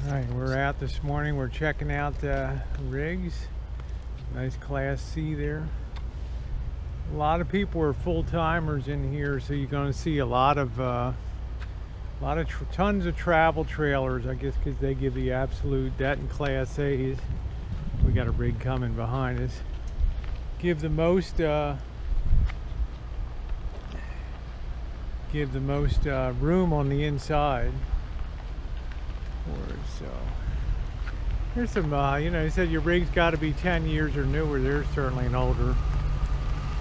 Alright, we're out this morning. We're checking out rigs. Nice Class C there. A lot of people are full-timers in here, so you're going to see a lot of tons of travel trailers, I guess, because they give the absolute Gettin Class A's. We got a rig coming behind us. Give the most room on the inside. So here's some, you know, he said your rig's got to be 10 years or newer. There's certainly an older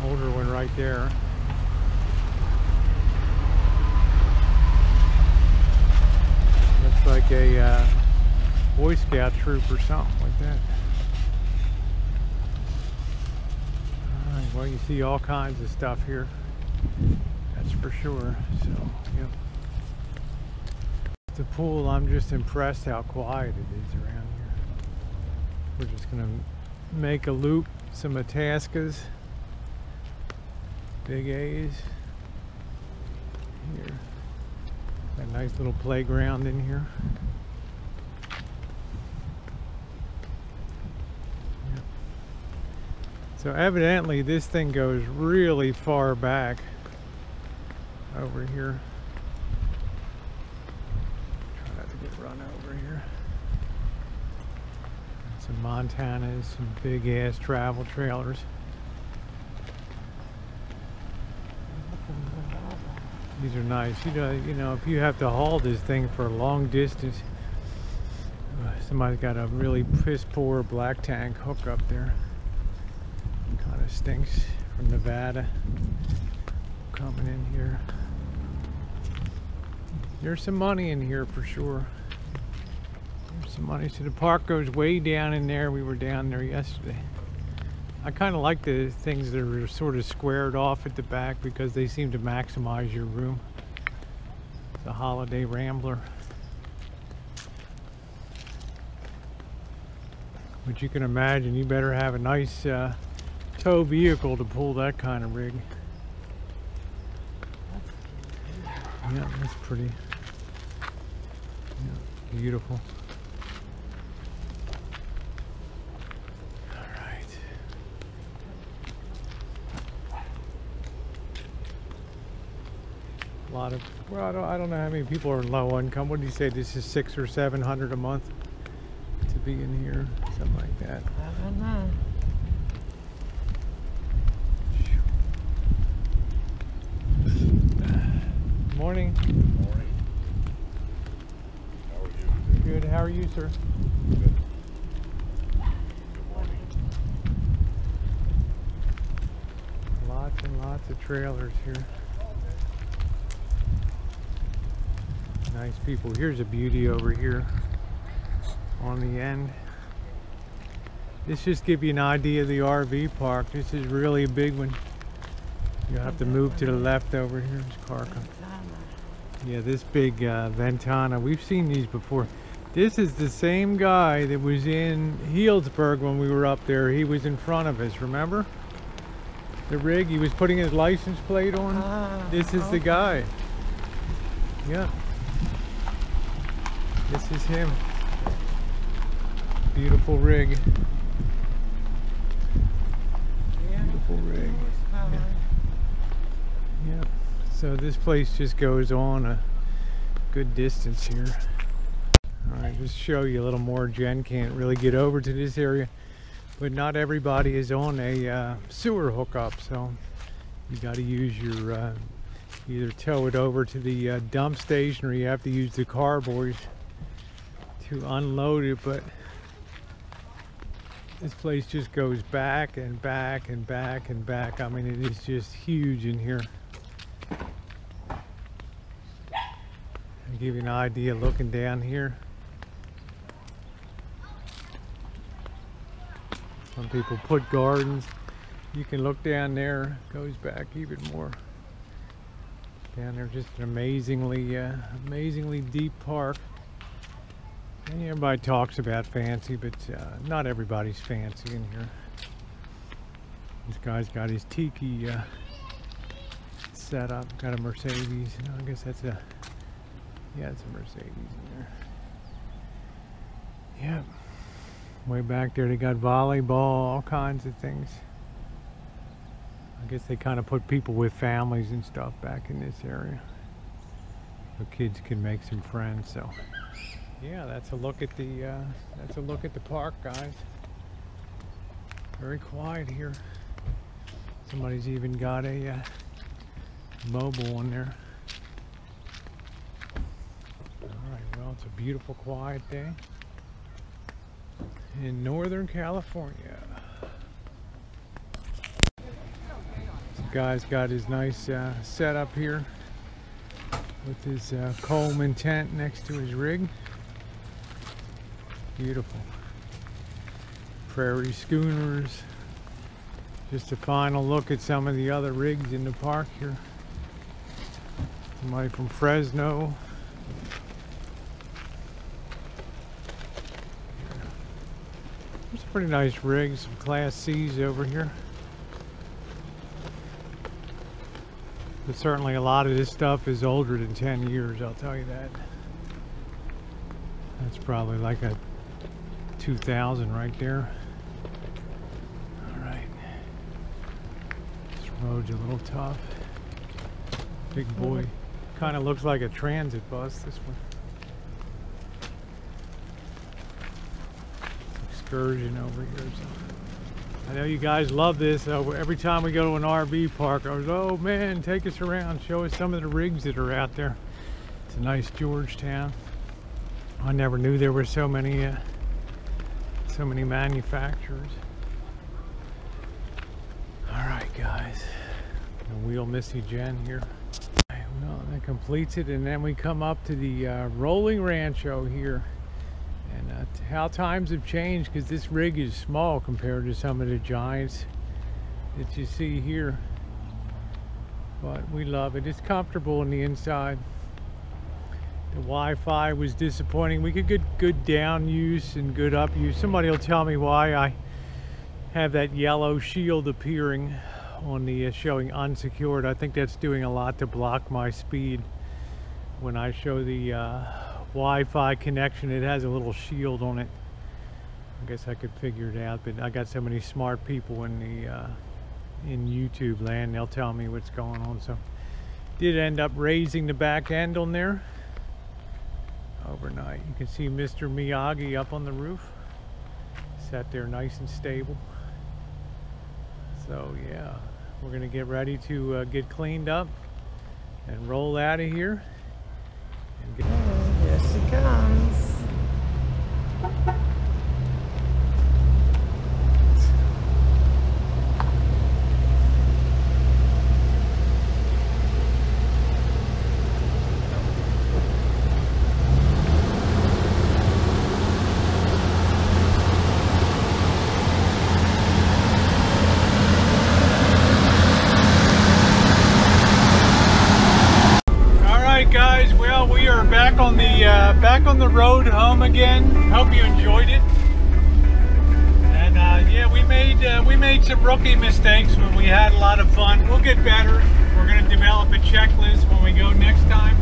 one right there. Looks like a Boy Scout troop or something like that. All right, well, you see all kinds of stuff here. That's for sure. So, yep. The pool, I'm just impressed how quiet it is around here. We're just gonna make a loop, some Itascas, big A's here. Got a nice little playground in here. Yep. So evidently this thing goes really far back over here. Run over here. Some Montanas, some big ass travel trailers. These are nice. You know, if you have to haul this thing for a long distance, somebody's got a really piss poor black tank hook up there. Kind of stinks from Nevada. Coming in here. There's some money in here for sure. Some money. So the park goes way down in there. We were down there yesterday. I kind of like the things that are sort of squared off at the back because they seem to maximize your room. It's a holiday rambler. But you can imagine you better have a nice tow vehicle to pull that kind of rig. Yeah, that's pretty. Yeah, beautiful. A lot of, well, I don't know how many people are low income. What do you say? This is $600 or $700 a month to be in here, something like that. I don't know. Morning. Morning. How are you? Good. How are you, sir? Good. Good morning. Lots and lots of trailers here. Nice people. Here's a beauty over here on the end. This just gives you an idea of the RV park. This is really a big one. You'll have to move to the left over here. There's car coming. Yeah, this big Ventana. We've seen these before. This is the same guy that was in Healdsburg when we were up there. He was in front of us, remember? The rig, he was putting his license plate on. This is the guy. Yeah. This is him. Beautiful rig. Beautiful rig. Yeah. Yeah. So this place just goes on a good distance here. Alright, just show you a little more. Jen can't really get over to this area, but not everybody is on a sewer hookup, so you got to use your either tow it over to the dump station or you have to use the carboys to unload it. But this place just goes back and back and back and back. I mean, it is just huge in here. I'll give you an idea looking down here. Some people put gardens. You can look down there, it goes back even more. Down there, just an amazingly deep park. And everybody talks about fancy, but not everybody's fancy in here. This guy's got his tiki setup. Got a Mercedes. I guess that's a, yeah, it's a Mercedes in there. Yeah. Way back there they got volleyball, all kinds of things. I guess they kind of put people with families and stuff back in this area. The kids can make some friends. So yeah, that's a look at the park, guys. Very quiet here. Somebody's even got a mobile on there. Alright, well, it's a beautiful quiet day in Northern California. This guy's got his nice setup here with his Coleman tent next to his rig. Beautiful. Prairie schooners. Just a final look at some of the other rigs in the park here. Somebody from Fresno. There's a pretty nice rig, some Class C's over here. But certainly a lot of this stuff is older than 10 years, I'll tell you that. That's probably like a 2000 right there. Alright. This road's a little tough. Big boy. Kind of looks like a transit bus, this one. Excursion over here. So I know you guys love this. Every time we go to an RV park, I was, oh man, take us around, show us some of the rigs that are out there. It's a nice Georgetown. I never knew there were so many manufacturers. All right, guys. We'll miss you, Jen, here. Well, that completes it, and then we come up to the Rolling Rancho here. And how times have changed, because this rig is small compared to some of the giants that you see here. But we love it. It's comfortable on the inside. The Wi-Fi was disappointing. We could get good down use and good up use. Somebody will tell me why I have that yellow shield appearing on the showing unsecured. I think that's doing a lot to block my speed. When I show the Wi-Fi connection, it has a little shield on it. I guess I could figure it out, but I got so many smart people in the in YouTube land, they'll tell me what's going on. So did end up raising the back end on there overnight. You can see Mr. Miyagi up on the roof, sat there nice and stable. So yeah, we're gonna get ready to get cleaned up and roll out of here. Here she comes. Guys, well, we are back on the road home again. Hope you enjoyed it. And yeah, we made some rookie mistakes when we had a lot of fun. We'll get better. We're going to develop a checklist when we go next time,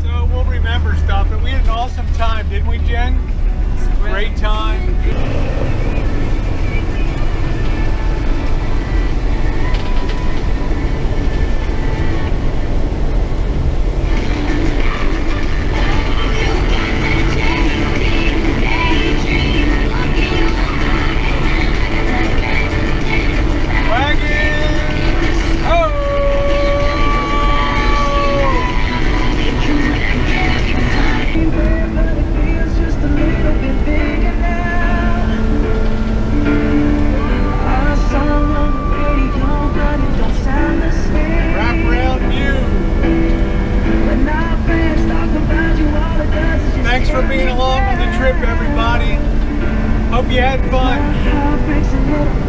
so we'll remember stuff. But we had an awesome time, didn't we, Jen? Great time. Thanks for being along on the trip, everybody. Hope you had fun.